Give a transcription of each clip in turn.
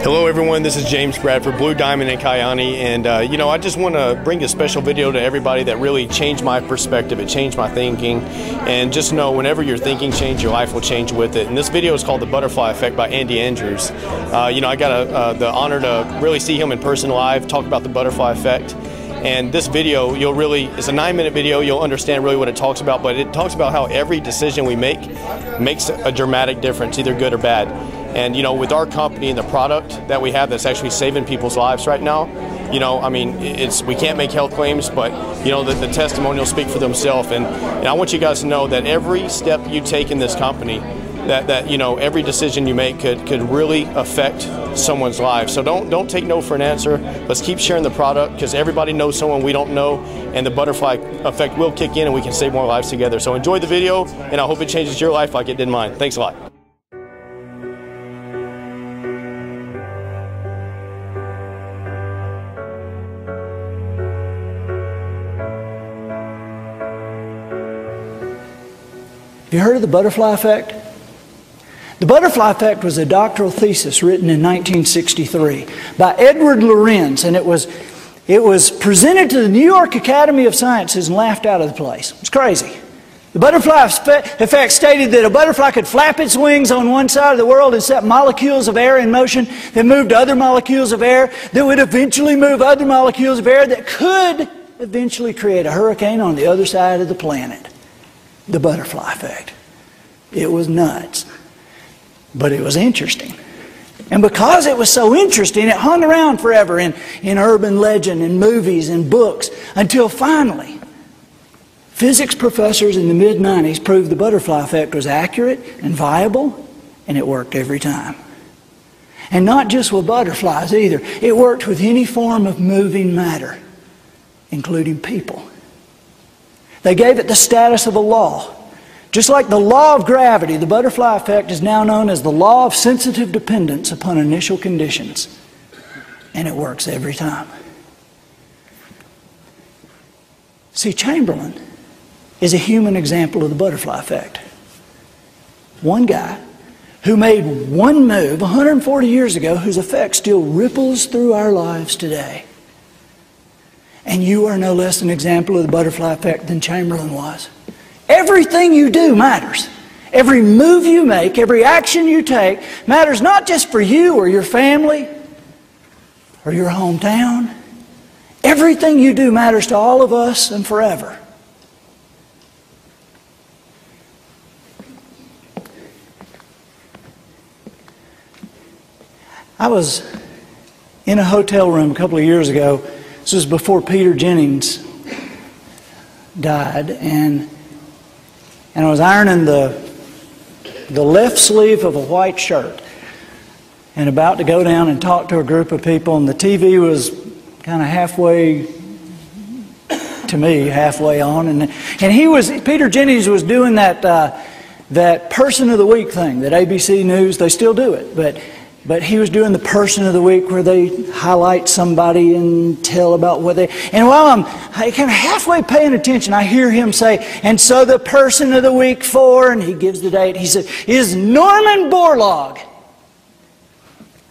Hello everyone, this is James Bradford, Blue Diamond and Kayani, and I just want to bring a special video to everybody that really changed my perspective, it changed my thinking, and just know whenever your thinking changes, your life will change with it. And this video is called The Butterfly Effect by Andy Andrews. I got the honor to really see him in person live, talk about the butterfly effect. And this video, it's a 9-minute video, you'll understand really what it talks about, but it talks about how every decision we make makes a dramatic difference, either good or bad. And with our company and the product that we have that's actually saving people's lives right now, we can't make health claims, but the testimonials speak for themselves. And I want you guys to know that every step you take in this company, that every decision you make could really affect someone's life. So don't take no for an answer. Let's keep sharing the product, because everybody knows someone we don't know, and the butterfly effect will kick in and we can save more lives together. So enjoy the video, and I hope it changes your life like it did mine. Thanks a lot. Have you heard of the butterfly effect? The butterfly effect was a doctoral thesis written in 1963 by Edward Lorenz, and it was presented to the New York Academy of Sciences and laughed out of the place. It's crazy. The butterfly effect stated that a butterfly could flap its wings on one side of the world and set molecules of air in motion that moved other molecules of air that would eventually move other molecules of air that could eventually create a hurricane on the other side of the planet. The butterfly effect. It was nuts. But it was interesting. And because it was so interesting, it hung around forever in urban legend and movies and books, until finally physics professors in the mid-90s proved the butterfly effect was accurate and viable, and it worked every time. And not just with butterflies either. It worked with any form of moving matter, including people. They gave it the status of a law. Just like the law of gravity, the butterfly effect is now known as the law of sensitive dependence upon initial conditions. And it works every time. See, Chamberlain is a human example of the butterfly effect. One guy who made one move 140 years ago, whose effect still ripples through our lives today. And you are no less an example of the butterfly effect than Chamberlain was. Everything you do matters. Every move you make, every action you take matters, not just for you or your family or your hometown. Everything you do matters to all of us and forever. I was in a hotel room a couple of years ago. This was before Peter Jennings died, and I was ironing the left sleeve of a white shirt and about to go down and talk to a group of people, and the TV was kind of halfway to me, halfway on, and Peter Jennings was doing that Person of the Week thing that ABC News, they still do it, but he was doing the Person of the Week, where they highlight somebody and tell about what they... And while I'm kind of halfway paying attention, I hear him say, and so the Person of the Week for, and he gives the date, he said, is Norman Borlaug.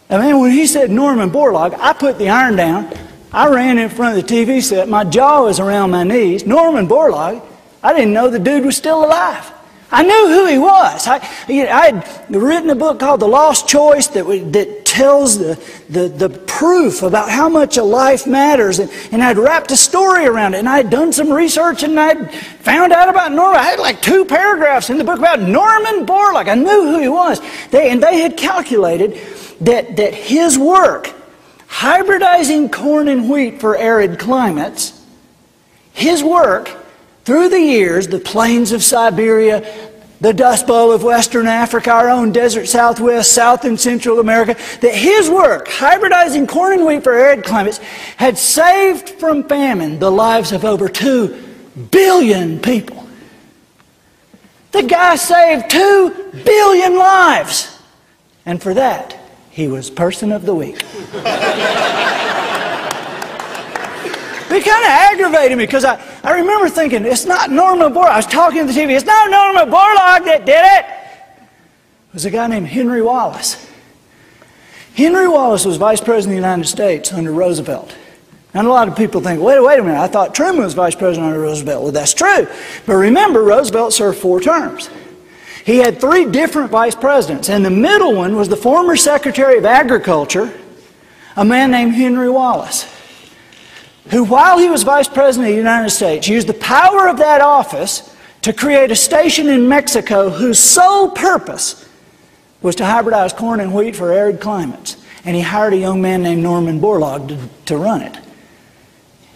And man, when he said Norman Borlaug, I put the iron down, I ran in front of the TV set, my jaw was around my knees. Norman Borlaug, I didn't know the dude was still alive. I knew who he was. I had written a book called The Lost Choice that tells the proof about how much a life matters, and I'd wrapped a story around it, and I'd done some research, and I'd found out about Norman. I had like 2 paragraphs in the book about Norman Borlaug. I knew who he was. They had calculated that his work, hybridizing corn and wheat for arid climates, his work through the years, the plains of Siberia, the Dust Bowl of Western Africa, our own desert Southwest, South and Central America, that his work, hybridizing corn and wheat for arid climates, had saved from famine the lives of over 2 billion people. The guy saved 2 billion lives. And for that, he was Person of the Week. It kind of aggravated me, because I remember thinking, it's not Norman Borlaug. I was talking to the TV, it's not Norman Borlaug that did it. It was a guy named Henry Wallace. Henry Wallace was Vice President of the United States under Roosevelt. And a lot of people think, wait a minute, I thought Truman was Vice President under Roosevelt. Well, that's true. But remember, Roosevelt served 4 terms. He had 3 different vice presidents, and the middle one was the former Secretary of Agriculture, a man named Henry Wallace, who, while he was Vice President of the United States, used the power of that office to create a station in Mexico whose sole purpose was to hybridize corn and wheat for arid climates. And he hired a young man named Norman Borlaug to run it.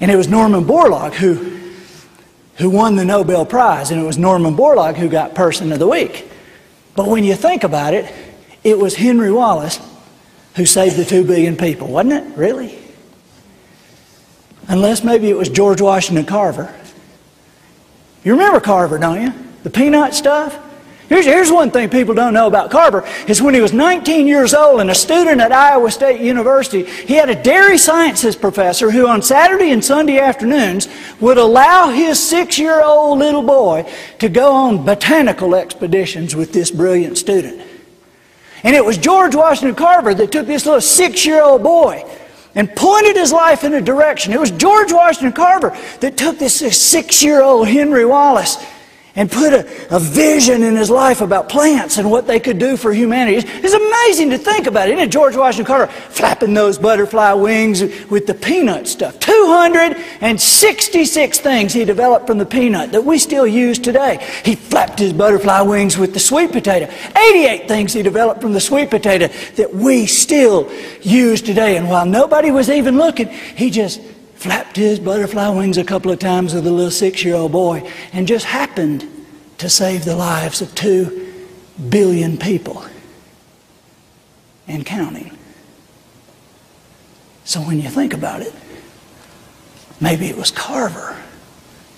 And it was Norman Borlaug who won the Nobel Prize, and it was Norman Borlaug who got Person of the Week. But when you think about it, it was Henry Wallace who saved the 2 billion people, wasn't it? Really? Unless maybe it was George Washington Carver. You remember Carver, don't you? The peanut stuff? Here's one thing people don't know about Carver, is when he was 19 years old and a student at Iowa State University, he had a dairy sciences professor who on Saturday and Sunday afternoons would allow his 6-year-old little boy to go on botanical expeditions with this brilliant student. And it was George Washington Carver that took this little 6-year-old boy and pointed his life in a direction. It was George Washington Carver that took this 6-year-old Henry Wallace and put a vision in his life about plants and what they could do for humanity. It's amazing to think about it. Isn't it? George Washington Carver flapping those butterfly wings with the peanut stuff. 266 things he developed from the peanut that we still use today. He flapped his butterfly wings with the sweet potato. 88 things he developed from the sweet potato that we still use today. And while nobody was even looking, he just flapped his butterfly wings a couple of times with a little 6-year-old boy and just happened to save the lives of 2 billion people and counting. So when you think about it, maybe it was Carver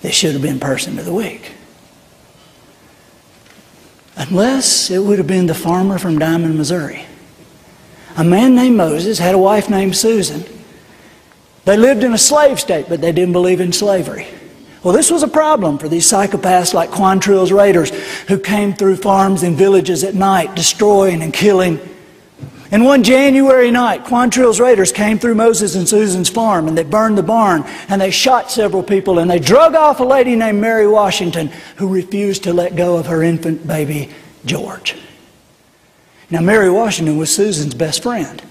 that should have been Person of the Week. Unless it would have been the farmer from Diamond, Missouri. A man named Moses had a wife named Susan. They lived in a slave state, but they didn't believe in slavery. Well, this was a problem for these psychopaths like Quantrill's raiders who came through farms and villages at night, destroying and killing. And one January night, Quantrill's raiders came through Moses and Susan's farm, and they burned the barn, and they shot several people, and they drug off a lady named Mary Washington who refused to let go of her infant baby, George. Now, Mary Washington was Susan's best friend.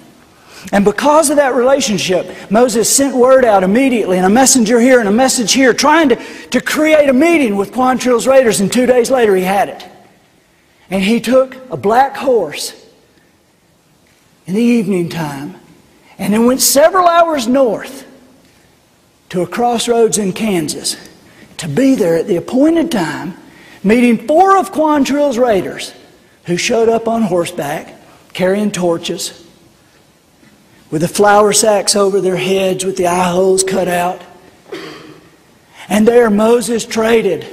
And because of that relationship, Moses sent word out immediately, and a messenger here and a message here, trying to create a meeting with Quantrill's raiders, and 2 days later he had it. And he took a black horse in the evening time, and then went several hours north to a crossroads in Kansas to be there at the appointed time, meeting 4 of Quantrill's raiders who showed up on horseback, carrying torches, with the flour sacks over their heads with the eye holes cut out. And there Moses traded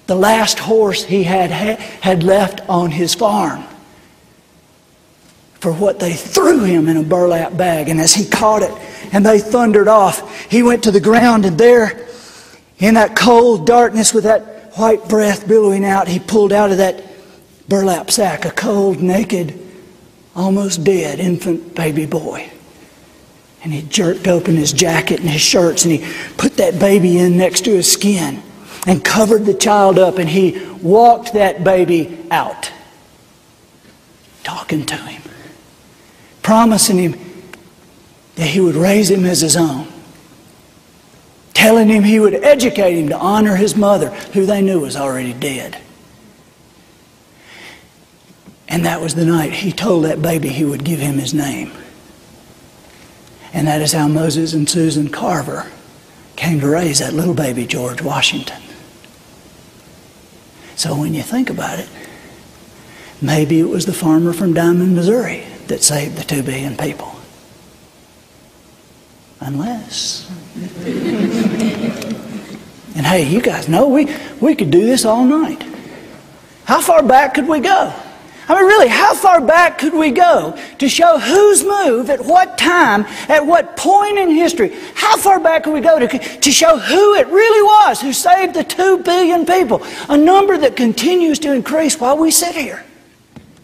the last horse he had left on his farm for what they threw him in a burlap bag. And as he caught it and they thundered off, he went to the ground, and there in that cold darkness with that white breath billowing out, he pulled out of that burlap sack a cold, naked, almost dead infant baby boy. And he jerked open his jacket and his shirts, and he put that baby in next to his skin and covered the child up, and he walked that baby out, talking to him, promising him that he would raise him as his own, telling him he would educate him to honor his mother, who they knew was already dead. And that was the night he told that baby he would give him his name. And that is how Moses and Susan Carver came to raise that little baby, George Washington. So when you think about it, maybe it was the farmer from Diamond, Missouri that saved the 2 billion people. Unless... And hey, you guys know we could do this all night. How far back could we go? I mean, really, how far back could we go to show whose move, at what time, at what point in history? How far back could we go to show who it really was who saved the 2 billion people? A number that continues to increase while we sit here.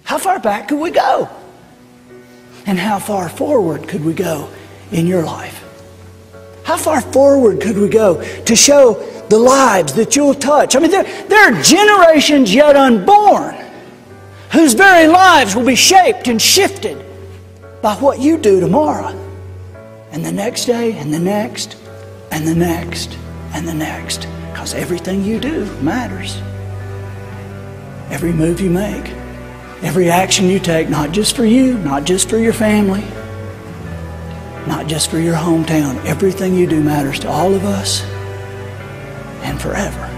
How far back could we go? And how far forward could we go in your life? How far forward could we go to show the lives that you'll touch? I mean, there are generations yet unborn whose very lives will be shaped and shifted by what you do tomorrow, and the next day, and the next, and the next, and the next. Because everything you do matters. Every move you make, every action you take, not just for you, not just for your family, not just for your hometown. Everything you do matters to all of us and forever.